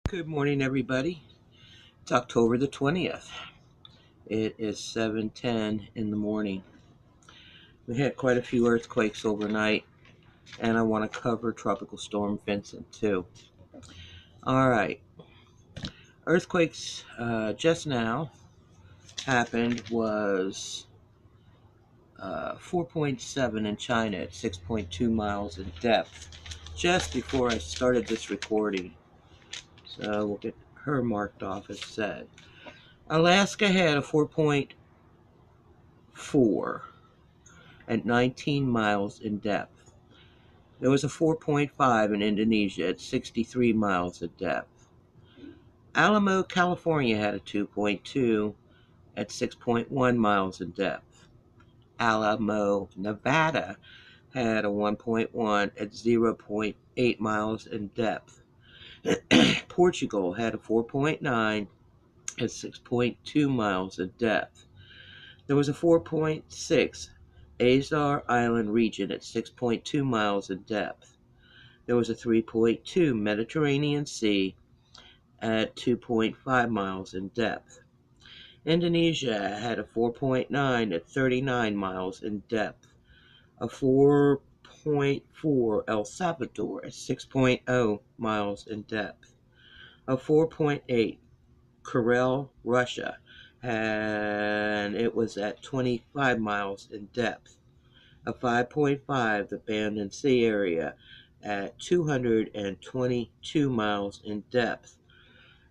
Good morning, everybody. It's October the 20th. It is 7:10 in the morning. We had quite a few earthquakes overnight, and I want to cover Tropical Storm Vincent, too. All right. Earthquakes just now happened was 4.7 in China at 6.2 miles in depth, just before I started this recording. So we'll get her marked off as said. Alaska had a 4.4 at 19 miles in depth. There was a 4.5 in Indonesia at 63 miles in depth. Alamo, California had a 2.2 at 6.1 miles in depth. Alamo, Nevada had a 1.1 at 0.8 miles in depth. Portugal had a 4.9 at 6.2 miles in depth. There was a 4.6 Azore Island region at 6.2 miles in depth. There was a 3.2 Mediterranean Sea at 2.5 miles in depth. Indonesia had a 4.9 at 39 miles in depth. A 4.4 El Salvador at 6.0 miles in depth. A 4.8 Kuril, Russia, and it was at 25 miles in depth. A 5.5 the Abandoned Sea area at 222 miles in depth.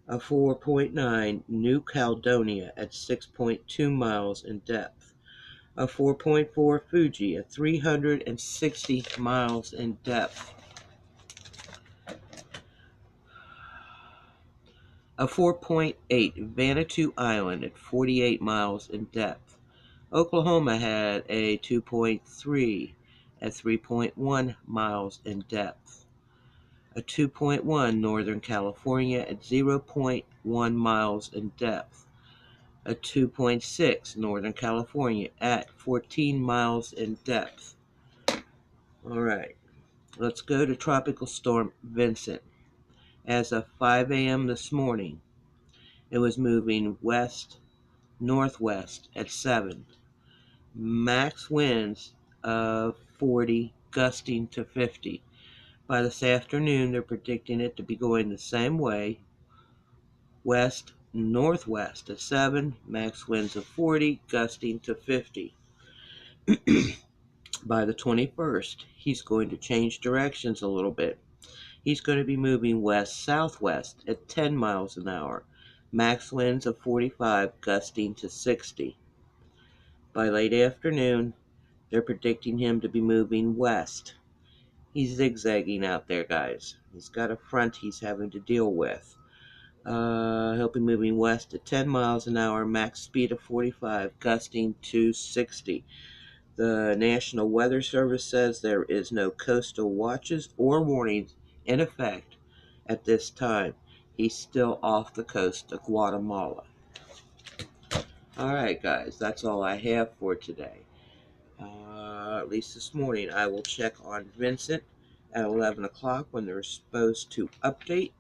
A 4.9 New Caledonia at 6.2 miles in depth. A 4.4 Fuji at 360 miles in depth. A 4.8 Vanuatu Island at 48 miles in depth. Oklahoma had a 2.3 at 3.1 miles in depth. A 2.1 Northern California at 0.1 miles in depth. A 2.6 Northern California at 14 miles in depth. All right, let's go to Tropical Storm Vincent. As of 5 a.m. this morning, it was moving west-northwest at 7. Max winds of 40, gusting to 50. By this afternoon, they're predicting it to be going the same way, west-northwest at 7, max winds of 40, gusting to 50. By the 21st, he's going to change directions a little bit. He's going to be moving west-southwest at 10 miles an hour, max winds of 45, gusting to 60. By late afternoon, they're predicting him to be moving west. He's zigzagging out there, guys. He's got a front he's having to deal with. He'll be moving west at 10 miles an hour, max speed of 45, gusting to 60. The National Weather Service says there is no coastal watches or warnings in effect at this time. He's still off the coast of Guatemala. All right, guys, that's all I have for today. At least this morning. I will check on Vincent at 11 o'clock when they're supposed to update,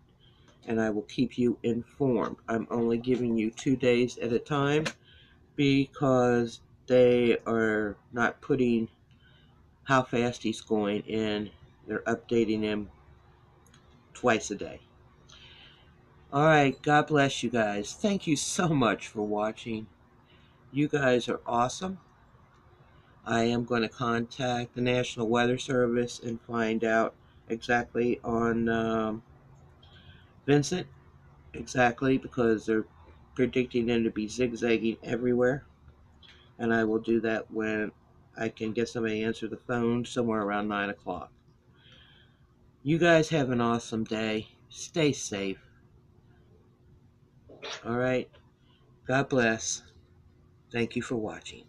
and I will keep you informed. I'm only giving you 2 days at a time because they are not putting how fast he's going in. They're updating him twice a day. All right, God bless you guys. Thank you so much for watching. You guys are awesome. I am going to contact the National Weather Service and find out exactly on Vincent, exactly, because they're predicting him to be zigzagging everywhere. And I will do that when I can get somebody to answer the phone somewhere around 9 o'clock. You guys have an awesome day. Stay safe. All right. God bless. Thank you for watching.